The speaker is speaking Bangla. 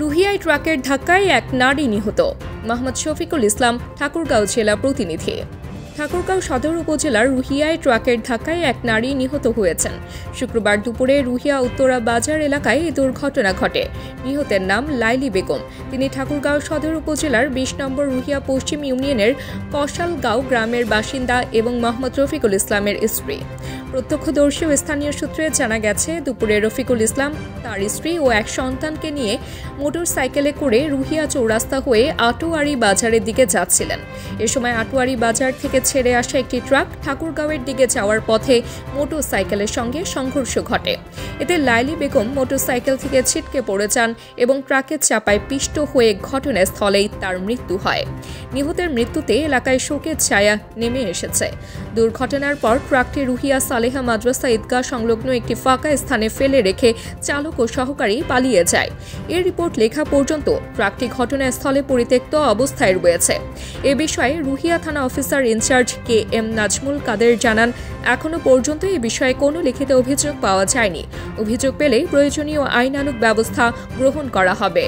রুহিয়ায় ট্রাকের ধাক্কায় এক নারী নিহত। মোহাম্মদ শফিকুল ইসলাম, ঠাকুরগাঁও জেলা প্রতিনিধি। ঠাকুরগাঁও সদর উপজেলার রুহিয়ায় ট্রাকের ধাক্কায় এক নারী নিহত হয়েছেন। শুক্রবার দুপুরে রুহিয়া উত্তরা বাজার এলাকায় এই দুর্ঘটনা ঘটে। নিহতের নাম লাইলি বেগম। তিনি ঠাকুরগাঁও সদর উপজেলার ২০ নম্বর রুহিয়া পশ্চিম ইউনিয়নের কশালগাঁও গ্রামের বাসিন্দা এবং মোহাম্মদ রফিকুল ইসলামের স্ত্রী। প্রত্যক্ষদর্শী ও স্থানীয় সূত্রে জানা গেছে, দুপুরে রফিকুল ইসলাম তার স্ত্রী ও এক সন্তানকে নিয়ে মোটরসাইকেলে করে রুহিয়া চৌরাস্তা হয়ে আটোয়ারি বাজারের দিকে যাচ্ছিলেন। এ সময় আটোয়ারি বাজার থেকে ছেড়ে আসা একটি ট্রাক ঠাকুরগাঁওয়ের দিকে যাওয়ার পথে মোটরসাইকেলের সঙ্গে সংঘর্ষ ঘটে। এতে লাইলি বেগম মোটরসাইকেল থেকে ছিটকে পড়ে যান এবং ট্রাকের চাপায় পিষ্ট হয়ে ঘটনাস্থলেই তার মৃত্যু হয়। নিহতের মৃত্যুতে এলাকায় শোকের ছায়া নেমে এসেছে। দুর্ঘটনার পর ট্রাকটি রুহিয়া সালেহা মাদ্রাসা ঈদগাহ সংলগ্ন একটি ফাঁকা স্থানে ফেলে রেখে চালক ও সহকারী পালিয়ে যায়। এর রিপোর্ট লেখা পর্যন্ত ট্রাকটি ঘটনাস্থলে পরিত্যক্ত অবস্থায় রয়েছে। এ বিষয়ে রুহিয়া থানা অফিসার ইনচার্জ KM নাজমুল কাদের জানান, এখনো পর্যন্ত এ বিষয়ে কোনো লিখিত অভিযোগ পাওয়া যায়নি। অভিযোগ পেলে প্রয়োজনীয় আইনানুগ ব্যবস্থা গ্রহণ করা হবে।